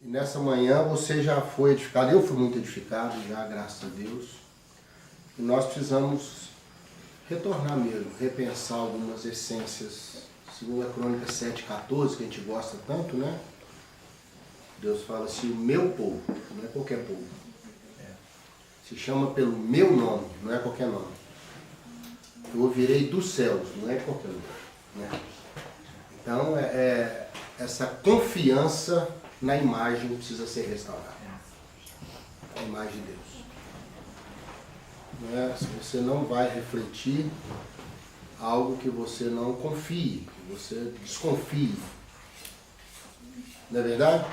E nessa manhã você já foi edificado, eu fui muito edificado já, graças a Deus. E nós precisamos retornar mesmo, repensar algumas essências. Segundo a Crônica 7,14, que a gente gosta tanto, né? Deus fala assim, o meu povo, não é qualquer povo. Se chama pelo meu nome, não é qualquer nome. Eu ouvirei dos céus, não é qualquer lugar. Né? Então, essa confiança na imagem precisa ser restaurada. A imagem de Deus. Não é? Você não vai refletir algo que você não confie, que você desconfie. Não é verdade?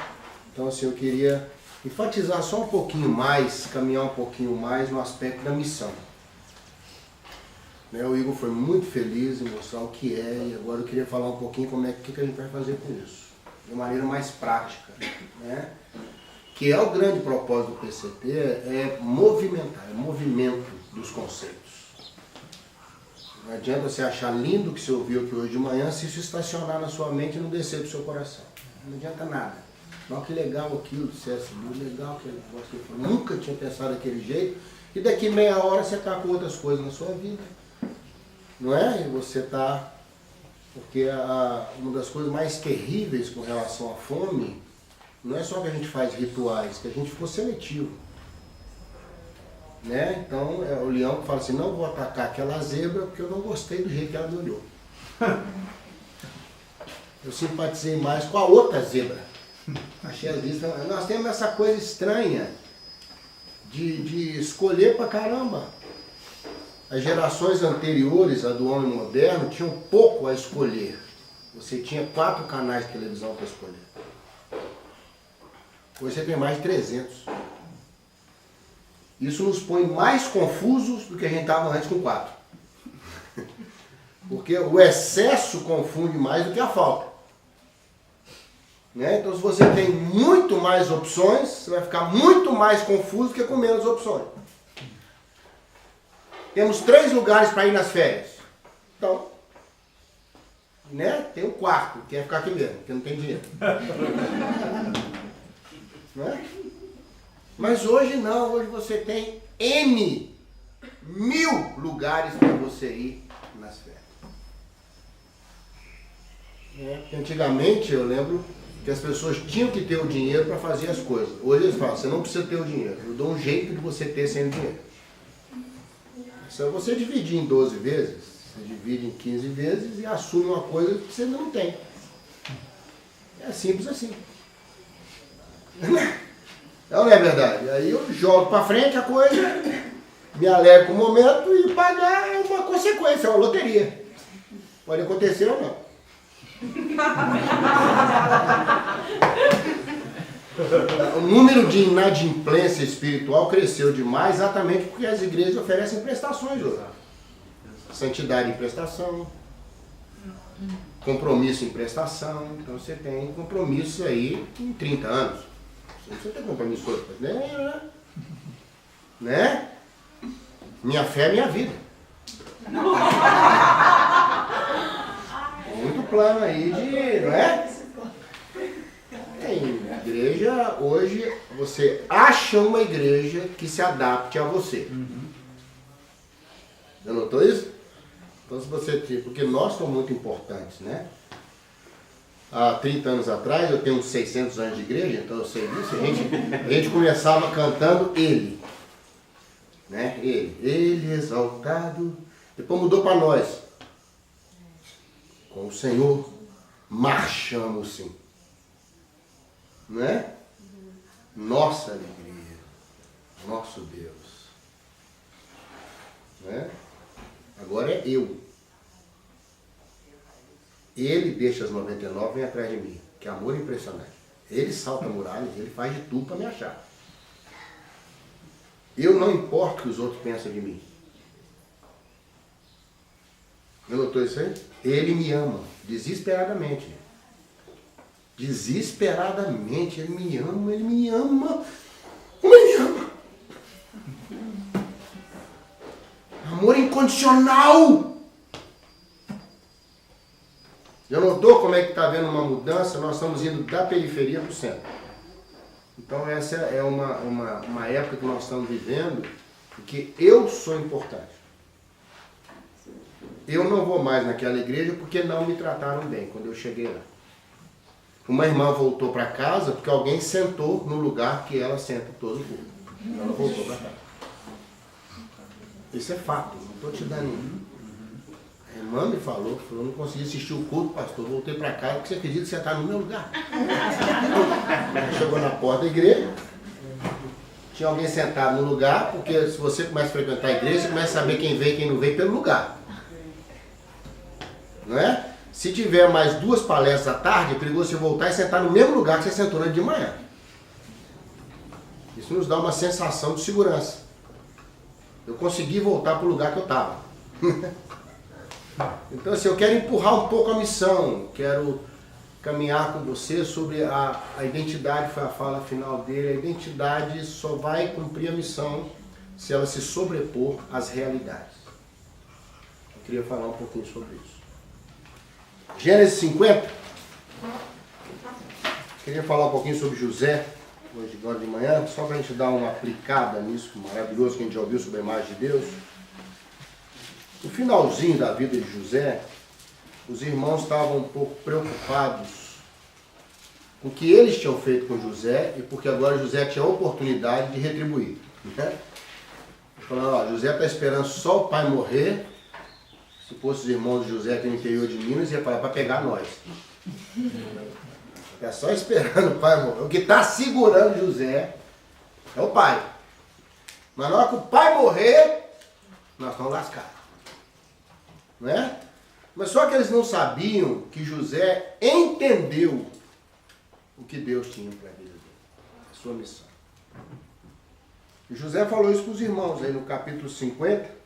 Então, assim, eu queria enfatizar só um pouquinho mais, caminhar um pouquinho mais no aspecto da missão. Né? O Igor foi muito feliz em mostrar o que é, e agora eu queria falar um pouquinho como que a gente vai fazer com isso, de maneira mais prática. Né? Que é o grande propósito do PCT, é movimentar, é movimento dos conceitos. Não adianta você achar lindo o que você ouviu aqui hoje de manhã se isso estacionar na sua mente e não descer do seu coração. Não adianta nada. Olha que legal aquilo, dissesse, legal aquele negócio que eu falei. Nunca tinha pensado daquele jeito. E daqui meia hora você está com outras coisas na sua vida. Não é? E você está... Porque uma das coisas mais terríveis com relação à fome, não é só que a gente faz rituais, que a gente ficou seletivo. Né? Então é o leão que fala assim, não vou atacar aquela zebra porque eu não gostei do jeito que ela me olhou. Eu simpatizei mais com a outra zebra. Achei as listas. Nós temos essa coisa estranha de escolher pra caramba. As gerações anteriores, a do homem moderno, tinham pouco a escolher. Você tinha 4 canais de televisão para escolher. Hoje você tem mais de 300. Isso nos põe mais confusos do que a gente estava antes com 4. Porque o excesso confunde mais do que a falta. Né? Então, se você tem muito mais opções, você vai ficar muito mais confuso do que com menos opções. Temos 3 lugares para ir nas férias. Então, né? Tem um quarto, que é ficar aqui mesmo, porque não tem dinheiro. Né? Mas hoje não, hoje você tem N, 1000 lugares para você ir nas férias. Antigamente, eu lembro que as pessoas tinham que ter o dinheiro para fazer as coisas. Hoje eles falam, você não precisa ter o dinheiro, eu dou um jeito de você ter sem dinheiro. Se você dividir em 12 vezes, você divide em 15 vezes e assume uma coisa que você não tem. É simples assim. Não é verdade? Aí eu jogo para frente a coisa, me alegro com o momento e pagar é uma consequência, é uma loteria. Pode acontecer ou não. O número de inadimplência espiritual cresceu demais exatamente porque as igrejas oferecem prestações hoje. Santidade em prestação, compromisso em prestação. Então você tem compromisso aí em 30 anos. Você tem compromisso com outro, né? Minha fé é minha vida. Muito plano aí de, não é? Em igreja, hoje, você acha uma igreja que se adapte a você. Já notou isso? Então, se você tem, porque nós somos muito importantes, né? Há 30 anos atrás, eu tenho uns 600 anos de igreja, então eu sei disso, a gente começava cantando Ele. Né? Ele exaltado. Depois mudou para nós. Com o Senhor, marchamos sim. Não é? Nossa alegria, nosso Deus. Não é? Agora é eu. Ele deixa as 99 e vem atrás de mim. Que amor impressionante. Ele salta muralhas, ele faz de tudo para me achar. Eu não importo o que os outros pensam de mim. Não notou isso aí? Ele me ama, desesperadamente. Desesperadamente, ele me ama, ele me ama. Como ele me ama? Amor incondicional. Já notou como é que está havendo uma mudança? Nós estamos indo da periferia para o centro. Então essa é uma época que nós estamos vivendo, porque eu sou importante. Eu não vou mais naquela igreja porque não me trataram bem quando eu cheguei lá. Uma irmã voltou para casa porque alguém sentou no lugar que ela senta todo mundo. Ela voltou para casa. Isso é fato, não estou te dando nenhum. A irmã me falou, não consegui assistir o culto, pastor, voltei para casa porque você acredita que você está no meu lugar. Chegou na porta da igreja, tinha alguém sentado no lugar, porque se você começa a frequentar a igreja, você começa a saber quem veio e quem não veio pelo lugar. Não é? Se tiver mais 2 palestras à tarde, é perigoso você voltar e sentar no mesmo lugar que você sentou de manhã. Isso nos dá uma sensação de segurança. Eu consegui voltar para o lugar que eu estava. Então assim, eu quero empurrar um pouco a missão, quero caminhar com você sobre a identidade, foi a fala final dele. A identidade só vai cumprir a missão se ela se sobrepor às realidades. Eu queria falar um pouquinho sobre isso. Gênesis 50. Queria falar um pouquinho sobre José, hoje agora de manhã, só para a gente dar uma aplicada nisso maravilhoso que a gente já ouviu sobre a imagem de Deus. No finalzinho da vida de José, os irmãos estavam um pouco preocupados com o que eles tinham feito com José e porque agora José tinha a oportunidade de retribuir. Né? Falando, ó, José está esperando só o pai morrer. Se fosse os irmãos de José aqui no interior de Minas, ia falar para pegar nós. É só esperando o pai morrer. O que está segurando José é o pai. Mas na hora que o pai morrer, nós estamos lascados. Não é? Mas só que eles não sabiam que José entendeu o que Deus tinha para a vida dele, a sua missão. E José falou isso para os irmãos aí no capítulo 50.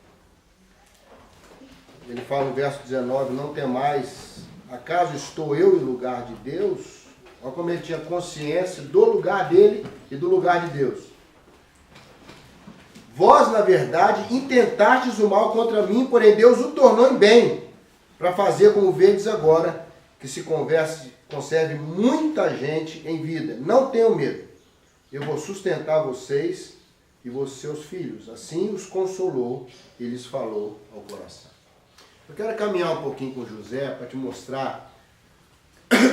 Ele fala no verso 19, não temais, acaso estou eu em lugar de Deus? Olha como ele tinha consciência do lugar dele e do lugar de Deus. Vós, na verdade, intentastes o mal contra mim, porém Deus o tornou em bem, para fazer como vedes agora, que se conserve muita gente em vida. Não tenham medo, eu vou sustentar vocês e seus filhos. Assim os consolou e lhes falou ao coração. Eu quero caminhar um pouquinho com José para te mostrar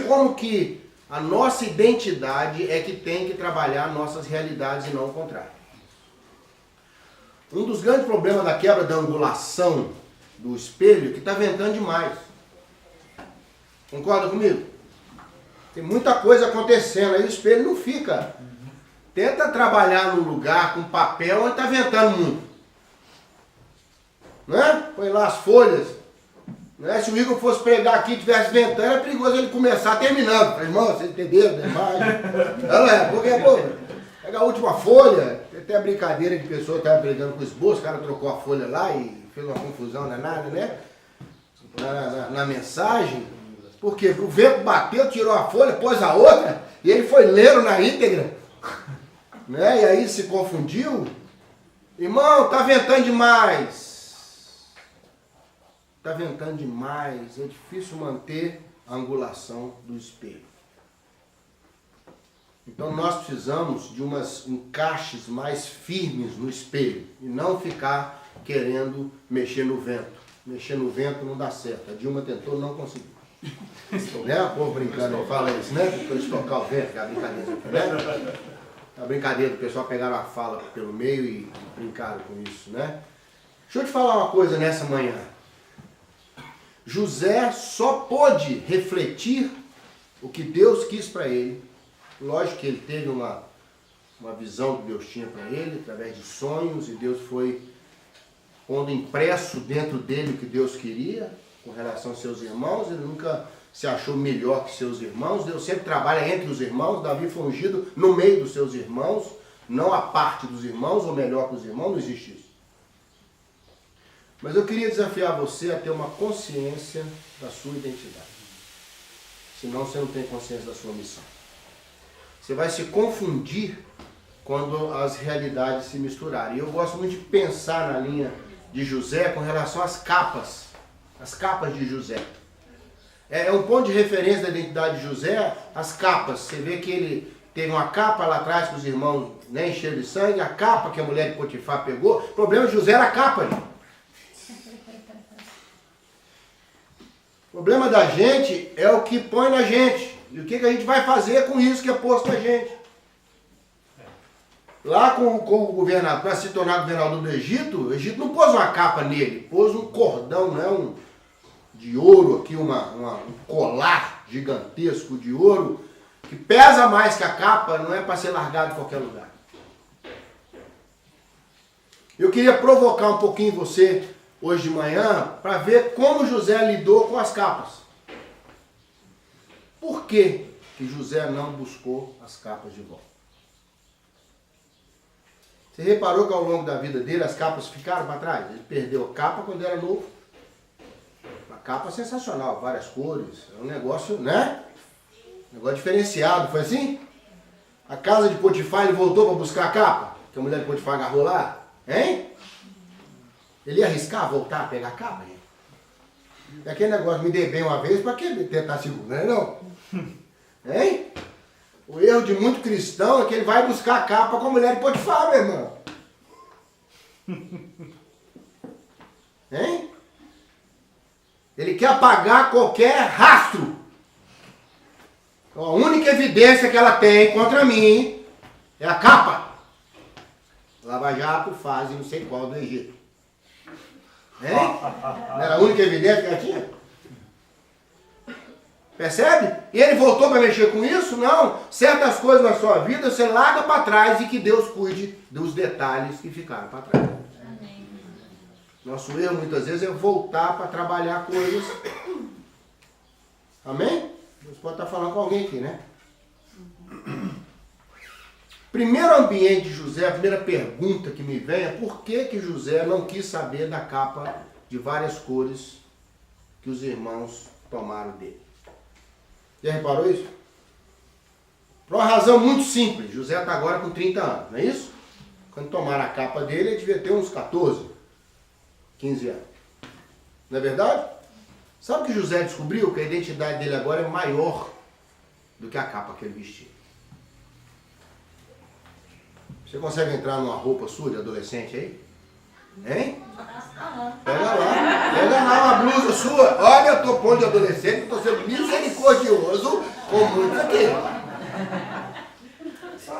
como que a nossa identidade é que tem que trabalhar nossas realidades e não o contrário. Um dos grandes problemas da quebra da angulação do espelho é que está ventando demais. Concorda comigo? Tem muita coisa acontecendo, aí o espelho não fica. Tenta trabalhar num lugar com papel onde está ventando muito. Não é? Põe lá as folhas. Não é? Se o Igor fosse pregar aqui e estivesse ventando, é perigoso ele começar terminando. Irmão, vocês entenderam? Não é? Porque, pô, pega a última folha, tem até a brincadeira de pessoa que estava brigando com o esboço, o cara trocou a folha lá e fez uma confusão danada, né? Na mensagem. Por quê? Porque o vento bateu, tirou a folha, pôs a outra, e ele foi lendo na íntegra. Né? E aí se confundiu. Irmão, tá ventando demais. Está ventando demais, é difícil manter a angulação do espelho. Então nós precisamos de umas encaixes mais firmes no espelho e não ficar querendo mexer no vento. Mexer no vento não dá certo. A Dilma tentou, não conseguiu. Né? O povo brincando, ele fala isso, né? Para estocar o vento, que é a brincadeira. Né? A brincadeira do pessoal pegaram a fala pelo meio e brincaram com isso, né? Deixa eu te falar uma coisa nessa manhã. José só pôde refletir o que Deus quis para ele. Lógico que ele teve uma visão que Deus tinha para ele, através de sonhos, e Deus foi pondo impresso dentro dele o que Deus queria, com relação aos seus irmãos. Ele nunca se achou melhor que seus irmãos. Deus sempre trabalha entre os irmãos. Davi foi ungido no meio dos seus irmãos, não a parte dos irmãos, ou melhor que os irmãos, não existe isso. Mas eu queria desafiar você a ter uma consciência da sua identidade. Senão você não tem consciência da sua missão. Você vai se confundir quando as realidades se misturarem. E eu gosto muito de pensar na linha de José com relação às capas. As capas de José. É um ponto de referência da identidade de José, as capas. Você vê que teve uma capa lá atrás que os irmãos nem encheram de sangue, a capa que a mulher de Potifar pegou, o problema de José era a capa. Gente. O problema da gente é o que põe na gente. E o que a gente vai fazer com isso que é posto na gente. Lá com o governador, para se tornar governador do Egito, o Egito não pôs uma capa nele, pôs um cordão, né, de ouro aqui, um colar gigantesco de ouro, que pesa mais que a capa, não é para ser largado em qualquer lugar. Eu queria provocar um pouquinho você hoje de manhã para ver como José lidou com as capas. Por que José não buscou as capas de volta? Você reparou que ao longo da vida dele as capas ficaram para trás? Ele perdeu a capa quando era novo. Uma capa sensacional, várias cores, é um negócio, né? Um negócio diferenciado, foi assim? A casa de Potifar, ele voltou para buscar a capa? Que a mulher de Potifar agarrou lá? Hein? Ele ia arriscar voltar a pegar a capa? Hein? É aquele negócio, me dei bem uma vez, para que tentar segurar, não? Hein? O erro de muito cristão é que ele vai buscar a capa com a mulher de Potifar, meu irmão. Hein? Ele quer apagar qualquer rastro. A única evidência que ela tem contra mim é a capa. Lava Jato, fase não sei qual do Egito. Hein? Não era a única evidência que ela tinha? Percebe? E ele voltou para mexer com isso? Não. Certas coisas na sua vida você larga para trás e que Deus cuide dos detalhes que ficaram para trás. Amém. Nosso erro muitas vezes é voltar para trabalhar coisas. Amém? Deus pode estar falando com alguém aqui, né? Primeiro ambiente de José, a primeira pergunta que me vem é por que José não quis saber da capa de várias cores que os irmãos tomaram dele. Já reparou isso? Por uma razão muito simples. José está agora com 30 anos, não é isso? Quando tomaram a capa dele, ele devia ter uns 14, 15 anos. Não é verdade? Sabe o que José descobriu? Que a identidade dele agora é maior do que a capa que ele vestia. Você consegue entrar numa roupa sua de adolescente aí? Hein? Pega lá uma blusa sua. Olha, eu tô pondo de adolescente, eu tô sendo misericordioso com muitos aqui.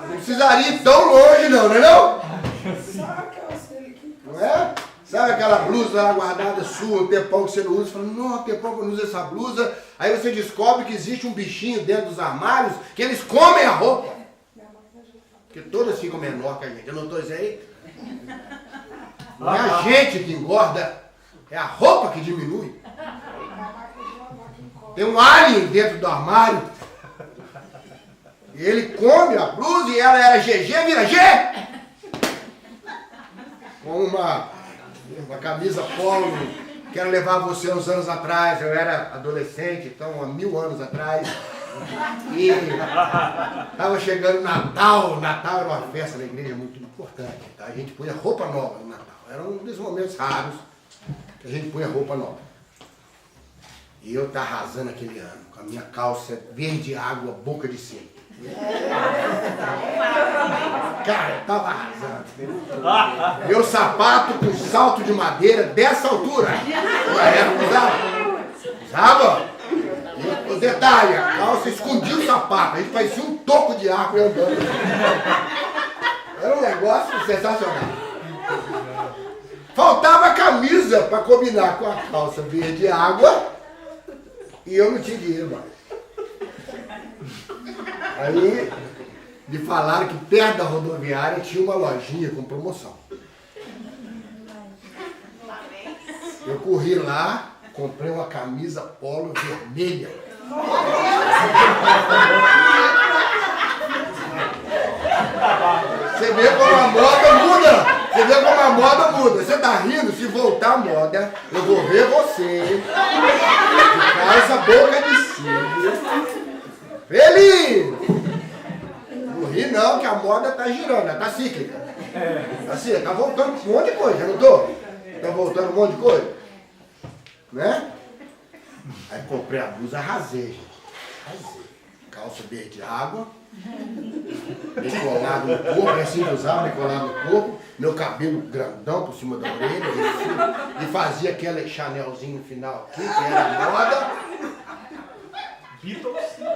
Não precisaria ir tão longe não, não é não? Não é? Sabe aquela blusa lá guardada sua, um tempão que você não usa, você fala, não, tempão que eu não uso essa blusa. Aí você descobre que existe um bichinho dentro dos armários que eles comem a roupa. Porque todas ficam menor que a gente. Eu não estou dizendo aí? Não é a gente que engorda, é a roupa que diminui. Tem um alien dentro do armário. E ele come a blusa e ela era GG, vira G! Com uma camisa polo. Quero levar você uns anos atrás. Eu era adolescente, então há 1000 anos atrás. E estava chegando Natal. Natal era uma festa na igreja muito importante. Tá? A gente punha roupa nova no Natal. Era um dos momentos raros que a gente punha roupa nova. E eu estava arrasando aquele ano, com a minha calça verde água, boca de sino. Cara, eu estava arrasando. Meu sapato com salto de madeira dessa altura. Usava? O detalhe, a calça escondia o sapato, a gente parecia um toco de árvore andando. Era um negócio sensacional. Faltava a camisa para combinar com a calça verde água e eu não tinha dinheiro mais. Aí me falaram que perto da rodoviária tinha uma lojinha com promoção. Eu corri lá, comprei uma camisa polo vermelha. Você vê como a moda muda. Você vê como a moda muda. Você tá rindo? Se voltar a moda, eu vou ver você de calça boca de sino. Feliz! Não ri não, que a moda tá girando, ela tá cíclica. Assim, tá voltando um monte de coisa, já não tô? Tá voltando um monte de coisa. Né? Aí comprei a blusa, arrasei, gente. Arrasei. calça verde água, bem colado no corpo, assim que usava, bem colado no corpo, meu cabelo grandão por cima da orelha, e fazia aquele chanelzinho no final aqui, que era moda.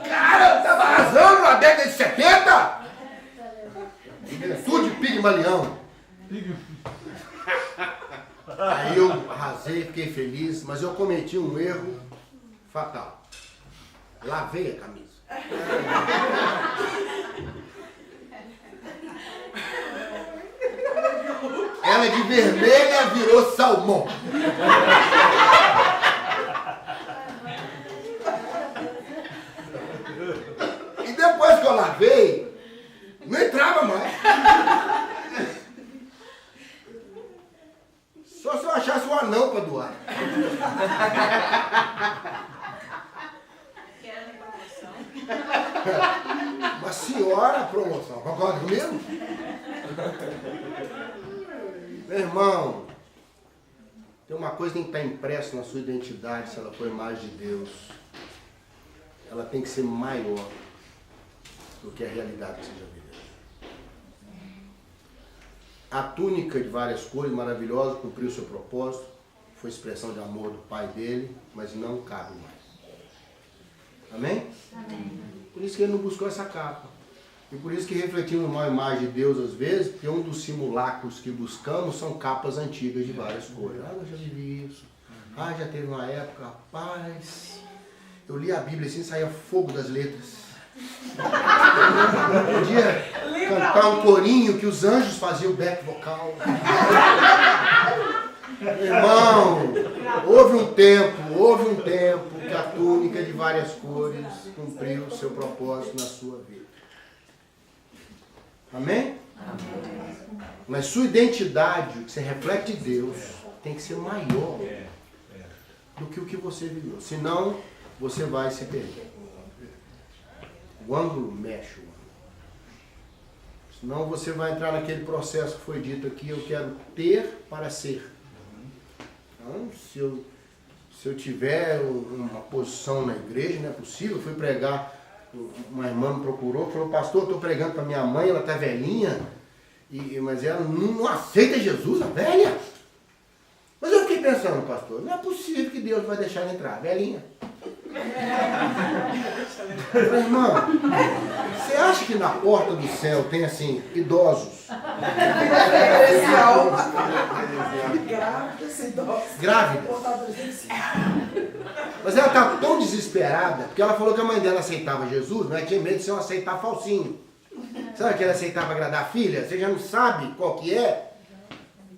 Cara, eu tava arrasando na década de 70! Tudo de Pigmalião. Aí eu arrasei, fiquei feliz, mas eu cometi um erro fatal. Lavei a camisa. Ela de vermelha virou salmão. E depois que eu lavei, não entrava mais. Só se eu achasse um anão para doar. Uma senhora promoção. Concorda comigo? Meu irmão, tem uma coisa que tem que estar impressa na sua identidade, se ela for a imagem de Deus. Ela tem que ser maior do que a realidade que você já viveu. A túnica de várias cores, maravilhosa, cumpriu o seu propósito, foi expressão de amor do pai dele, mas não cabe mais. Amém? Amém. Por isso que ele não buscou essa capa. E por isso que refletimos uma imagem de Deus às vezes, porque um dos simulacros que buscamos são capas antigas de várias cores. Ah, eu já vivi isso. Ah, já teve uma época, rapaz, eu li a Bíblia assim, saía fogo das letras. Eu podia cantar um corinho que os anjos faziam o back vocal. Irmão, houve um tempo que a túnica de várias cores cumpriu o seu propósito na sua vida. Amém? Amém. Mas sua identidade, o que você reflete de Deus, tem que ser maior do que o que você viveu. Senão, você vai se perder. O ângulo mexe o ângulo. Senão você vai entrar naquele processo que foi dito aqui, eu quero ter para ser. Então, se eu tiver uma posição na igreja, não é possível. Eu fui pregar, uma irmã me procurou, falou, pastor, eu estou pregando para minha mãe, ela está velhinha, mas ela não aceita Jesus, a velha. Mas eu fiquei pensando, pastor, não é possível que Deus vai deixar ela entrar, velhinha. Eu falei, irmão, você acha que na porta do céu tem assim, idosos? Grávidas. Mas ela estava tão desesperada, porque ela falou que a mãe dela aceitava Jesus, mas tinha medo de se eu aceitar falsinho. Sabe que ela aceitava para agradar a filha? Você já não sabe qual que é?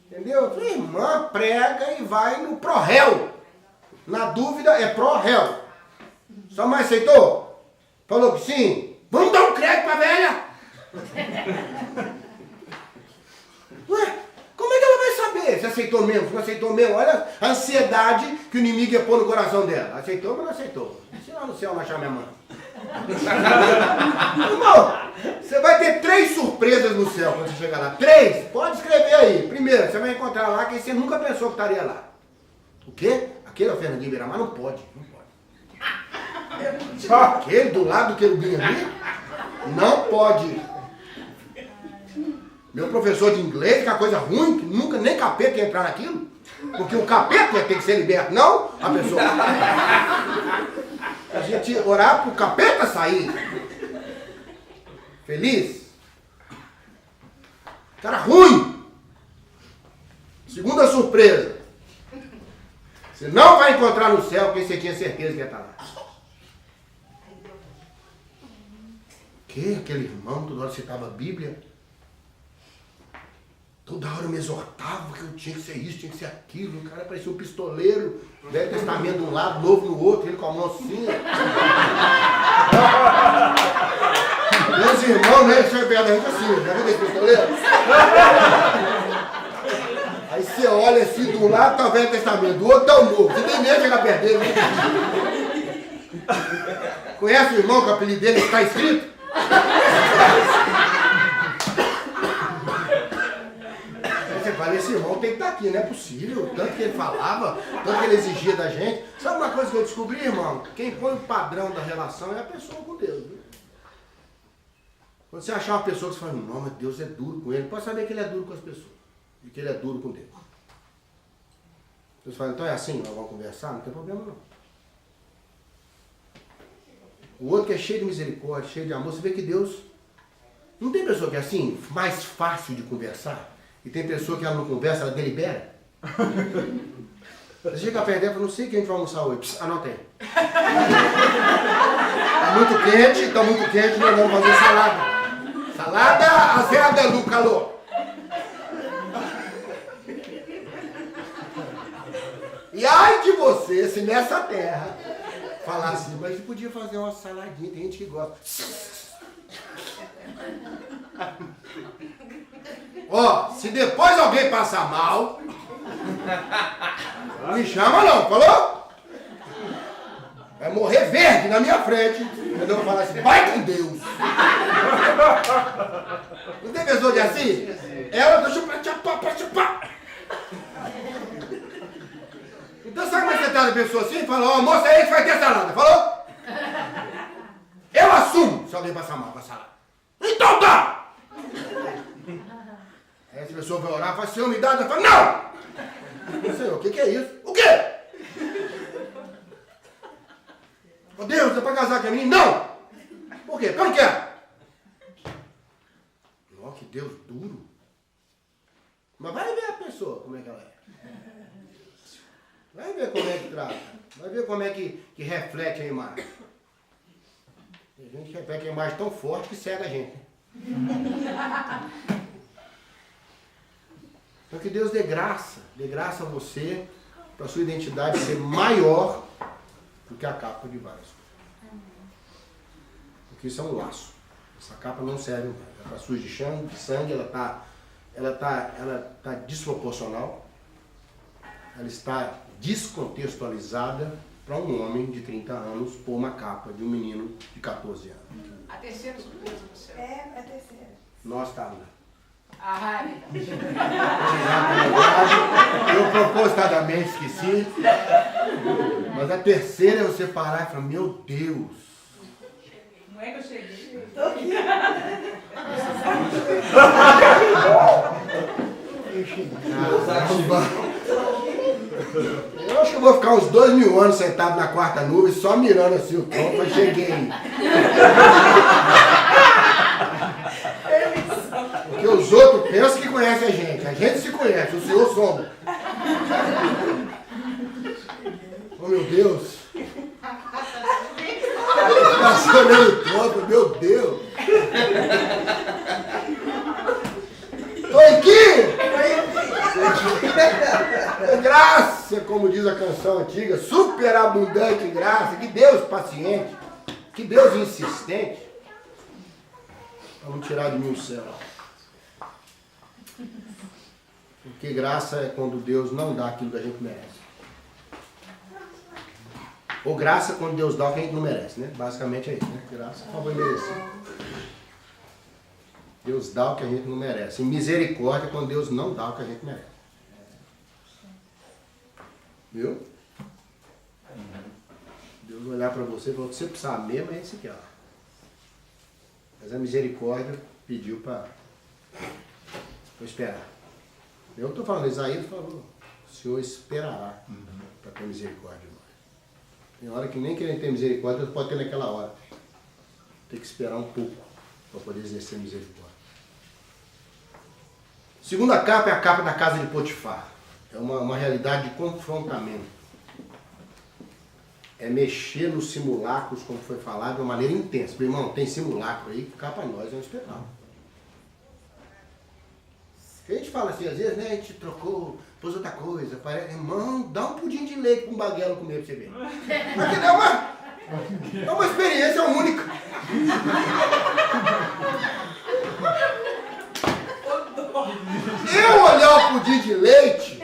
Entendeu? Eu falei, irmã, prega e vai no pró-réu. Na dúvida é pró-réu. Sua mãe aceitou? Falou que sim? Vamos dar um crédito pra velha? Ué, como é que ela vai saber se aceitou mesmo, se não aceitou mesmo? Olha a ansiedade que o inimigo ia pôr no coração dela. Aceitou, mas não aceitou. Se lá no céu não achar minha mãe. Irmão, você vai ter 3 surpresas no céu quando você chegar lá. 3? Pode escrever aí. Primeiro, você vai encontrar lá quem você nunca pensou que estaria lá. O quê? Aquele é o Fernandinho Beiramar? Não pode. Não pode. Aquele do lado do querubim ali? Não pode. Meu professor de inglês, que é uma coisa ruim, que nunca nem capeta ia entrar naquilo. Porque o capeta ia ter que ser liberto, não a pessoa. A gente orar pro capeta sair. Feliz. Cara ruim. Segunda surpresa. Você não vai encontrar no céu quem você tinha certeza que ia estar lá. Que? Aquele irmão toda hora citava a Bíblia. Toda hora me exortava que eu tinha que ser isso, tinha que ser aquilo. O cara parecia um pistoleiro. Velho Testamento de um lado, Novo no outro, ele com a mão assim. Meus irmãos, né? Eles chegam perto da gente assim, já viu esse pistoleiro? Aí você olha assim, de um lado tá o Velho Testamento, do outro tá o Novo. Você tem medo de chegar perto dele, né? Conhece o irmão que o apelido dele está escrito? Você fala, esse irmão tem que estar aqui, não é possível. Tanto que ele falava, tanto que ele exigia da gente. Sabe uma coisa que eu descobri, irmão? Quem põe o padrão da relação é a pessoa com Deus. Viu? Quando você achar uma pessoa que você fala, não, mas Deus é duro com ele, pode saber que ele é duro com as pessoas. E que ele é duro com Deus. Você fala, então é assim, nós vamos conversar? Não tem problema não. O outro que é cheio de misericórdia, cheio de amor, você vê que Deus... Não tem pessoa que é assim, mais fácil de conversar? E tem pessoa que ela não conversa, ela delibera? Você chega perto dela e fala, não sei o que a gente vai almoçar hoje. Pss, anota aí. Tá muito quente, nós vamos fazer salada. Salada azeada no calor. E ai de você, se nessa terra falar assim, mas você podia fazer uma saladinha, tem gente que gosta. Ó, se depois alguém passar mal, não me chama não, falou? Vai morrer verde na minha frente. Eu vou falar assim, vai com Deus. Não tem pessoa de assim? Ela deixa pra chupar. Então sabe como é que você tá na pessoa assim? Fala, ó, moça, aí que vai ter salada, falou? Eu assumo se alguém passar mal com a salada. Então tá! Aí essa pessoa vai orar, fala, Senhor, me dá, ela fala, não! Senhor, o que é isso? O quê? Ô Deus, é pra casar com a menina? Não! Por quê? Porque eu não quero. Nossa, que Deus duro. Mas vai ver a pessoa, como é que ela é. Vai ver como é que trata. Vai ver como é que reflete a imagem. Tem gente que reflete a imagem tão forte que cega a gente. Então que Deus dê graça a você, para a sua identidade ser maior do que a capa de várias coisas. Porque isso é um laço. Essa capa não serve mais. Ela está suja de sangue, ela está desproporcional, ela está descontextualizada para um homem de 30 anos pôr uma capa de um menino de 14 anos. A terceira surpresa do céu. É a terceira. Nós estávamos lá. Ah, Eu propositadamente esqueci. Mas a terceira é você parar e falar, meu Deus. não é que eu cheguei. Tô aqui. Eu acho que eu vou ficar uns 2000 anos sentado na quarta nuvem, só mirando assim o topo, mas cheguei. Porque os outros pensam que conhecem a gente se conhece, o Senhor sombra. Oh meu Deus! Estacionei o topo, meu Deus! Tô aqui! Graça, como diz a canção antiga, superabundante graça, que Deus paciente, que Deus insistente, para não tirar de mim o céu. Porque graça é quando Deus não dá aquilo que a gente merece. Ou graça é quando Deus dá o que a gente não merece, né? Basicamente é isso, né? Graça é favor merecido. Deus dá o que a gente não merece. E misericórdia é quando Deus não dá o que a gente merece. Viu? Deus vai olhar para você e falar, você precisa mesmo é esse aqui, ó. Mas a misericórdia pediu para esperar. Eu não estou falando, Isaías falou, o Senhor esperará para ter misericórdia de nós. Tem hora que nem querendo ter misericórdia, pode ter naquela hora. Tem que esperar um pouco para poder exercer misericórdia. Segunda capa é a capa da casa de Potifar. É uma realidade de confrontamento. É mexer nos simulacros, como foi falado, de uma maneira intensa. Meu irmão, tem simulacro aí, cá para nós é um espetáculo. A gente fala assim, às vezes, né, a gente trocou, pôs outra coisa. Parece, irmão, dá um pudim de leite com um baguelo comer pra você ver. Porque é uma experiência única. Eu olhar o pudim de leite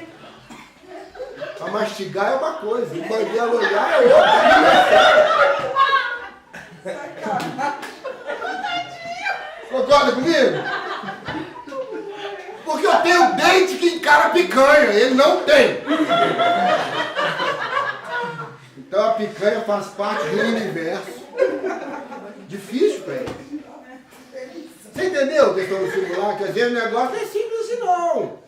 pra mastigar é uma coisa, o banguelo olhar é outra. Concorda comigo? Porque eu tenho dente que encara picanha, ele não tem. Então a picanha faz parte do universo. Difícil para ele. entendeu a questão do simulacro? Às vezes o negócio não é simples assim não.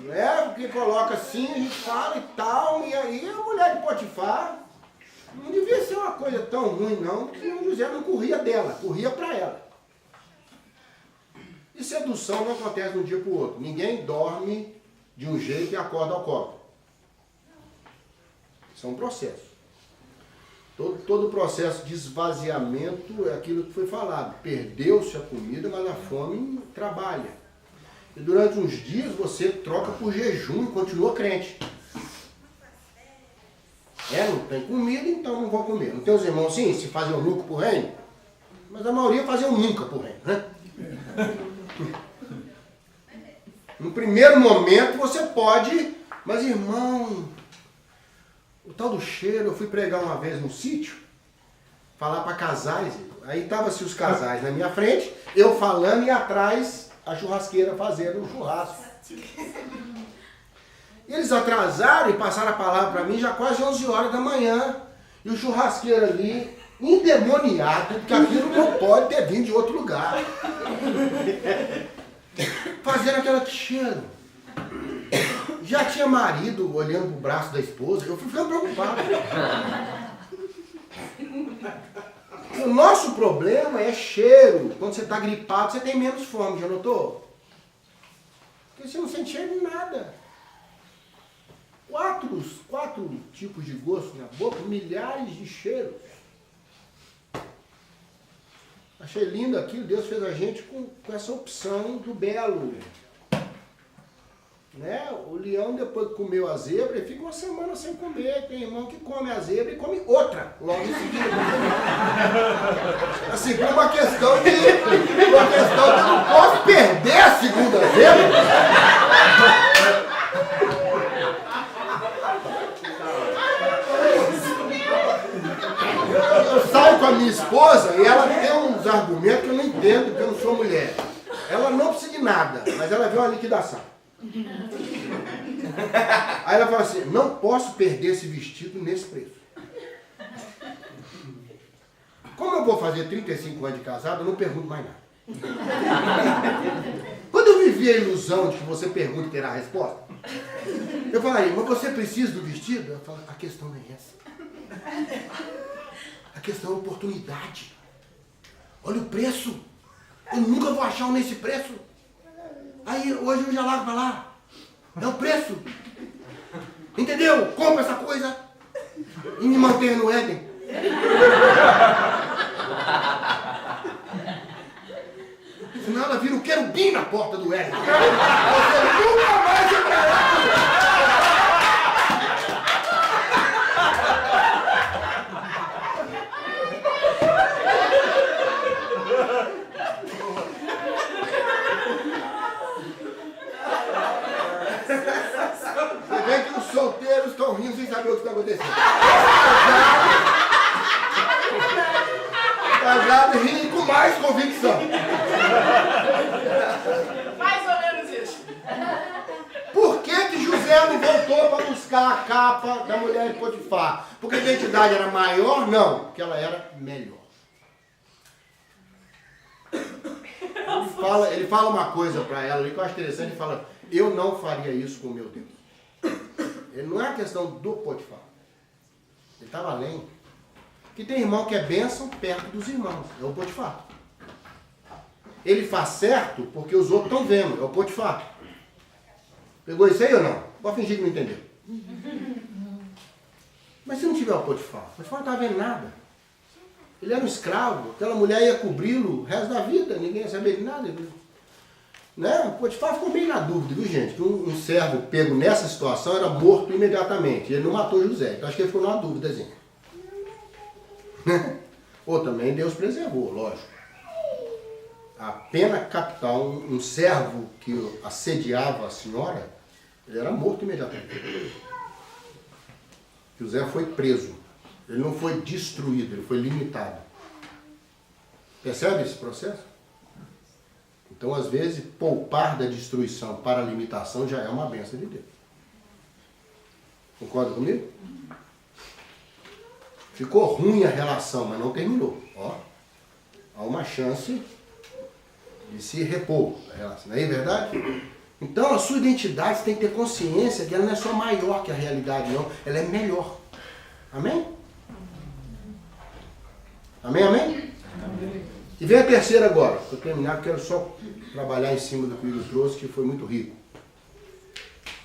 Não é? Porque coloca assim, a gente fala e tal, e aí a mulher de Potifar não devia ser uma coisa tão ruim não, porque o José não corria dela, corria para ela. E sedução não acontece de um dia para o outro. Ninguém dorme de um jeito e acorda ao copo. Isso é um processo. Todo o processo de esvaziamento é aquilo que foi falado. Perdeu-se a comida, mas a fome trabalha. E durante uns dias você troca por jejum e continua crente. Não tem comida, então não vou comer. Não tem os irmãos assim, se faziam nunca pro reino? Mas a maioria faziam nunca pro reino, né? No primeiro momento você pode, mas irmão, o tal do cheiro, eu fui pregar uma vez no sítio, falar para casais, aí estavam-se os casais na minha frente, eu falando e atrás a churrasqueira fazendo um churrasco. E eles atrasaram e passaram a palavra para mim já quase 11 horas da manhã, e o churrasqueiro ali, endemoniado, porque aquilo não pode ter vindo de outro lugar. Fazendo aquele cheiro. Já tinha marido olhando pro braço da esposa, eu fui ficando preocupado. O nosso problema é cheiro. Quando você está gripado, você tem menos fome, já notou? Porque você não sente cheiro de nada. Quatro tipos de gosto na boca, milhares de cheiros. Achei lindo aquilo, Deus fez a gente com essa opção do belo. Né? O leão, depois que comeu a zebra, ele fica uma semana sem comer. Tem irmão que come a zebra e come outra logo em seguida. Assim, por uma questão de eu não posso perder a segunda zebra. Eu saio com a minha esposa e ela tem uns argumentos que eu não entendo, porque eu não sou mulher. Ela não precisa de nada, mas ela vê uma liquidação. Aí ela fala assim, não posso perder esse vestido nesse preço. Como eu vou fazer 35 anos de casado, eu não pergunto mais nada. Quando eu vivi a ilusão de que você pergunta e terá a resposta, eu falaria, mas você precisa do vestido? Eu falo, a questão não é essa. A questão é a oportunidade. Olha o preço. Eu nunca vou achar um nesse preço. Aí hoje eu já largo pra lá. É o preço. Entendeu? Compra essa coisa e me mantenha no Éden. Senão ela vira um querubim na porta do Éden. Você nunca mais entrará. Você vê que os solteiros estão rindo sem saber o que está acontecendo. Casado ri com mais convicção. Mais ou menos isso. Por que José não voltou para buscar a capa da mulher de Potifar? Porque a identidade era maior? Não, porque ela era melhor. Ele fala uma coisa para ela ali que eu acho interessante, ele fala, eu não faria isso com o meu Deus. Ele não é a questão do Potifar. Ele estava além. Que tem irmão que é bênção perto dos irmãos, é o Potifar. Ele faz certo porque os outros estão vendo, é o Potifar. Pegou isso aí ou não? Pode fingir que não entendeu. Mas se não tiver o Potifar não estava vendo nada. Ele era um escravo, aquela mulher ia cobri-lo o resto da vida, ninguém ia saber de nada. Né? O Potifar ficou meio na dúvida, viu gente? Que um servo pego nessa situação era morto imediatamente. Ele não matou José, então acho que ele ficou numa dúvidazinha. Ou também Deus preservou, lógico. A pena capital, um servo que assediava a senhora, ele era morto imediatamente. José foi preso. Ele não foi destruído, ele foi limitado. Percebe esse processo? Então, às vezes, poupar da destruição para a limitação já é uma bênção de Deus. Concorda comigo? Ficou ruim a relação, mas não terminou. Ó, há uma chance de se repor. Não é verdade? Então a sua identidade, você tem que ter consciência que ela não é só maior que a realidade, não. Ela é melhor. Amém? Amém, amém? E vem a terceira agora. Para terminar, quero só trabalhar em cima do que o Igor trouxe, que foi muito rico.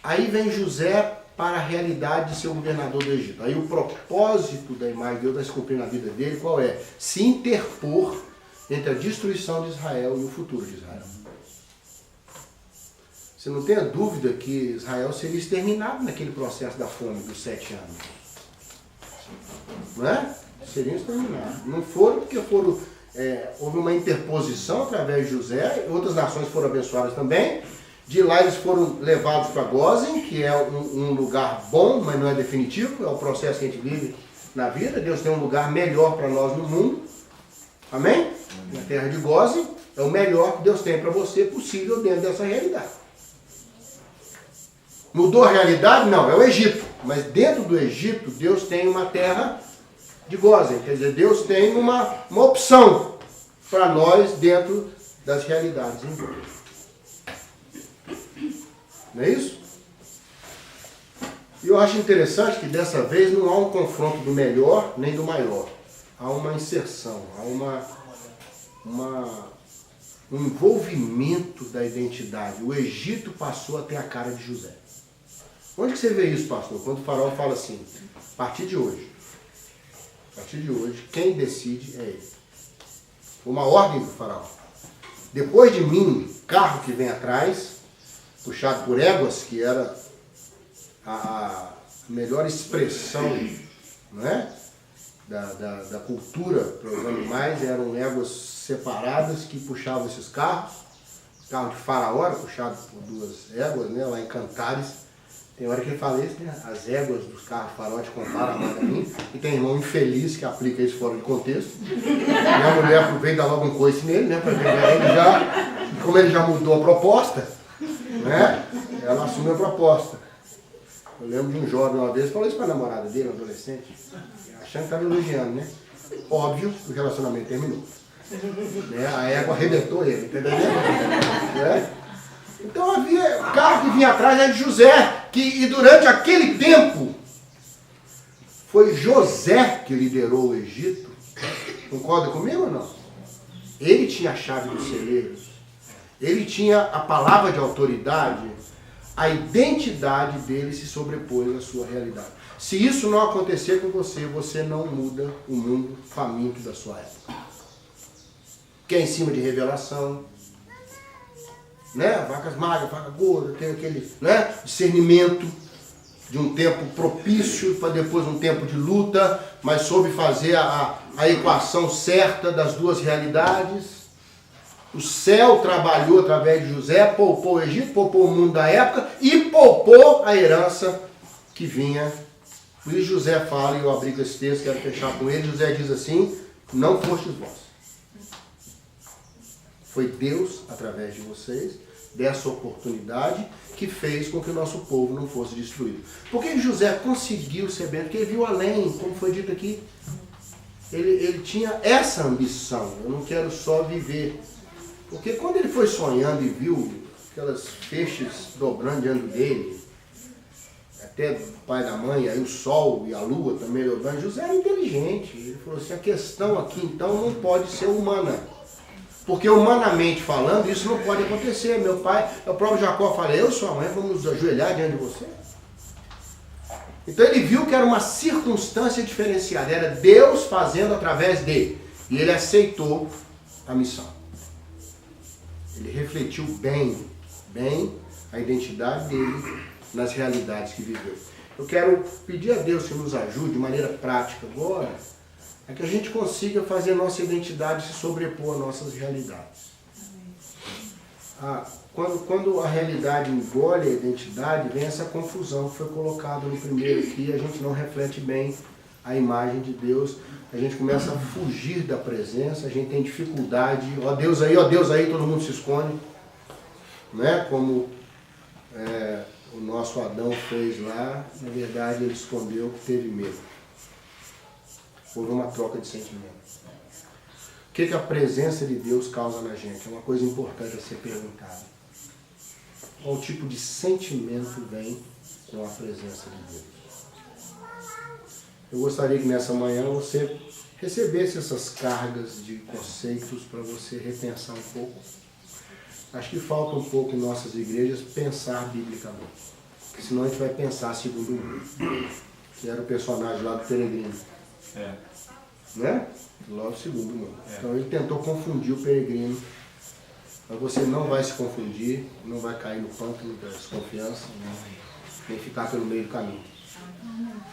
Aí vem José para a realidade de ser o governador do Egito. Aí o propósito da imagem de Deus vai se cumprir na vida dele, qual é? Se interpor entre a destruição de Israel e o futuro de Israel. Você não tenha dúvida que Israel seria exterminado naquele processo da fome dos 7 anos. Não é? Seriam exterminados. Não foram porque houve uma interposição através de José, outras nações foram abençoadas também. De lá eles foram levados para Gósen, que é um lugar bom, mas não é definitivo, é o processo que a gente vive na vida. Deus tem um lugar melhor para nós no mundo. Amém? Na terra de Gósen, é o melhor que Deus tem para você possível dentro dessa realidade. Mudou a realidade? Não, é o Egito. Mas dentro do Egito, Deus tem uma terra de Gósen. Quer dizer, Deus tem uma opção para nós dentro das realidades em Deus. Não é isso? E eu acho interessante que dessa vez não há um confronto do melhor nem do maior. Há uma inserção, há um envolvimento da identidade. O Egito passou a ter a cara de José. Onde que você vê isso, pastor? Quando o faraó fala assim, a partir de hoje, quem decide é ele. Uma ordem do faraó. Depois de mim, carro que vem atrás, puxado por éguas, que era a melhor expressão, não é? da cultura para os animais, eram éguas separadas que puxavam esses carros. O carro de faraó era puxado por 2 éguas, né, lá em Cantares. Tem hora que ele fala isso, né? As éguas dos carros de faraó te comparam mais a mim. E tem irmão infeliz que aplica isso fora de contexto. E a mulher aproveita logo um coice nele, né? Para pegar ele já. Como ele já mudou a proposta, né? Ela assumiu a proposta. Eu lembro de um jovem uma vez, falou isso para a namorada dele, um adolescente, achando que estava elogiando, né? Óbvio que o relacionamento terminou. Né? A égua arrebentou ele, entendeu? Né? Então havia o carro que vinha atrás era de José, e durante aquele tempo foi José que liderou o Egito. Concorda comigo ou não? Ele tinha a chave dos celeiros, ele tinha a palavra de autoridade, a identidade dele se sobrepôs à sua realidade. Se isso não acontecer com você, você não muda o mundo faminto da sua época. Que é em cima de revelação, né? Vacas magras, vaca gorda, tem aquele, né, discernimento de um tempo propício para depois um tempo de luta, mas soube fazer a equação certa das duas realidades. O céu trabalhou através de José, poupou o Egito, poupou o mundo da época e poupou a herança que vinha. Por isso José fala, e eu abri com esse texto, quero fechar com ele, José diz assim, não fostes vós. Foi Deus, através de vocês, dessa oportunidade, que fez com que o nosso povo não fosse destruído. Por que José conseguiu ser bem? Porque ele viu além, como foi dito aqui. Ele tinha essa ambição, eu não quero só viver. Porque quando ele foi sonhando e viu aquelas feixes dobrando diante dele, até do pai e da mãe, aí o sol e a lua também dobrando, José era inteligente. Ele falou assim, a questão aqui então não pode ser humana. Porque humanamente falando, isso não pode acontecer. Meu pai, o próprio Jacó fala, eu e sua mãe vamos nos ajoelhar diante de você. Então ele viu que era uma circunstância diferenciada, era Deus fazendo através dele. E ele aceitou a missão. Ele refletiu bem a identidade dele nas realidades que viveu. Eu quero pedir a Deus que nos ajude de maneira prática agora, é que a gente consiga fazer nossa identidade se sobrepor às nossas realidades. Quando a realidade engole a identidade, vem essa confusão que foi colocada no primeiro aqui, a gente não reflete bem a imagem de Deus, a gente começa a fugir da presença, a gente tem dificuldade, ó Deus aí, todo mundo se esconde, né? Como o nosso Adão fez lá, na verdade ele escondeu, teve medo. Houve uma troca de sentimentos. O que a presença de Deus causa na gente? É uma coisa importante a ser perguntada. Qual tipo de sentimento vem com a presença de Deus? Eu gostaria que nessa manhã você recebesse essas cargas de conceitos para você repensar um pouco. Acho que falta um pouco em nossas igrejas pensar biblicamente. Porque senão a gente vai pensar segundo o mundo. Que era o personagem lá do Peregrino. Né? Lá do segundo mundo. Então ele tentou confundir o Peregrino. Mas você não vai se confundir, não vai cair no pântano da desconfiança, nem ficar pelo meio do caminho.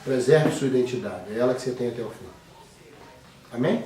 Preserve sua identidade, é ela que você tem até o fim. Amém?